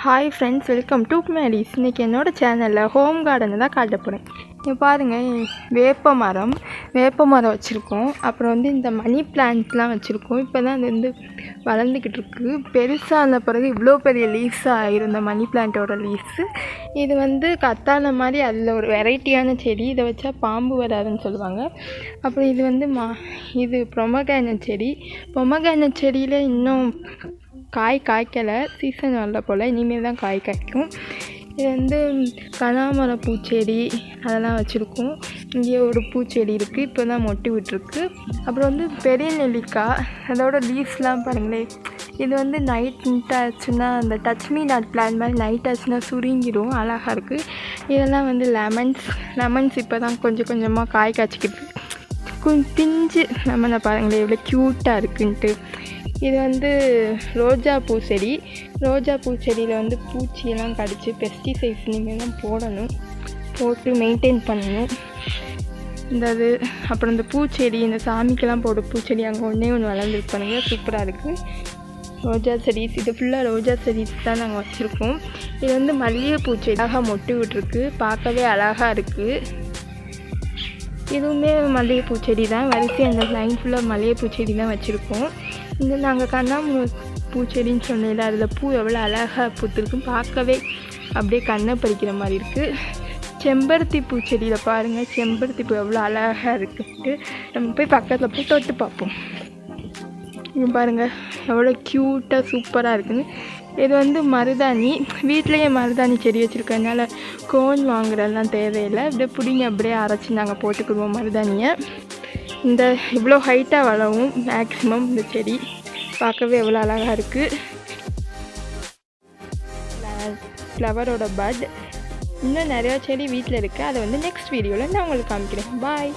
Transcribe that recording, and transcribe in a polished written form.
Hi friends, welcome to மேடிஸ். இன்றைக்கி என்னோடய சேனலில் ஹோம் கார்டனை தான் காட்ட போகிறேன். இங்கே பாருங்கள், வேப்ப மரம் வச்சுருக்கோம். அப்புறம் இந்த மணி பிளான்ட்லாம் வச்சுருக்கோம். இப்போ தான் அது வளர்ந்துக்கிட்டு இருக்குது. பெருசான பிறகு இவ்வளோ பெரிய லீவ்ஸாக இருந்த மணி பிளான்ட்டோட லீவ்ஸு. இது கத்தாழை மாதிரி அதில் ஒரு வெரைட்டியான செடி. இதை வச்சா பாம்பு வராதுன்னு சொல்லுவாங்க. அப்புறம் இது பொமக்ரானட் செடி. பொமக்ரானட் செடியில் இன்னும் காய்க்கலை, சீசன் வரல போல், இனிமேல் தான் காய் காய்க்கும். இது கனகாமர பூச்செடி அதெல்லாம் வச்சுருக்கோம். இங்கே ஒரு பூச்செடி இருக்குது, இப்போ தான் மொட்டு விட்டுருக்கு. அப்புறம் பெரிய நெல்லிக்காய், அதோட லீவ்ஸ்லாம் பாருங்களேன். இது நைட் ஆச்சுன்னா அந்த டச் மீ நாட் பிளான் மாதிரி நைட் ஆச்சுன்னா சுருங்கிடும், அழகாக இருக்குது. இதெல்லாம் லெமன்ஸ் இப்போ தான் கொஞ்சம் கொஞ்சமாக காய் காய்ச்சிக்கிட்டு பிஞ்சு லெமனை பாருங்களேன் எவ்வளோ க்யூட்டாக இருக்குன்ட்டு. இது ரோஜா பூச்செடியில் பூச்சியெல்லாம் கடிச்சு பெஸ்டிசைட்ஸ் இனிமேல் தான் போட்டு மெயின்டைன் பண்ணணும். அப்புறம் இந்த பூச்செடி, இந்த சாமிக்கெல்லாம் போட பூச்செடி அங்கே ஒன்று வளர்ந்துருக்கு பாருங்க, சூப்பராக இருக்குது. ரோஜா செடிஸ், இது ஃபுல்லாக ரோஜா செடிஸ் தான் நாங்கள் வச்சுருக்கோம். இது மல்லிகை பூச்செடி அழகாக மொட்டு விட்டுருக்கு, பார்க்கவே அழகாக இருக்குது. இதுவுமே மல்லிகை பூச்செடி தான். வரிசை அந்த லைன் ஃபுல்லாக மல்லிகை பூச்செடி தான் வச்சுருக்கோம். நாங்கள் கண்ணாமூ பூச்செடின்னு சொன்னதில்ல, அதில் பூ எவ்வளோ அழகாக பூத்துருக்கும், பார்க்கவே அப்படியே கண்ணை பறிக்கிற மாதிரி இருக்குது. செம்பருத்தி பூச்செடியில் பாருங்கள், செம்பருத்தி பூ எவ்வளோ அழகாக இருக்குன்ட்டு. நம்ம போய் பக்கத்தில் போய் தொட்டு பார்ப்போம். இங்கே பாருங்கள் எவ்வளோ க்யூட்டாக சூப்பராக இருக்குன்னு. இது மருதாணி, வீட்லேயே மருதாணி செடி வச்சுருக்கறதுனால கோன் வாங்குறதெல்லாம் தேவையில்லை. அப்படியே அரைச்சி நாங்கள் போட்டுக்கிடுவோம் மருதாணியை. இவ்வளோ ஹைட்டாக வளரும் மேக்ஸிமம் இந்த செடி, பார்க்கவே எவ்வளோ அழகாக இருக்குது. ஃப்ளவரோட பட் இன்னும் நிறையா செடி வீட்டில் இருக்குது. அதை நெக்ஸ்ட் வீடியோவில் நான் உங்களுக்கு காமிக்கிறேன். பாய்.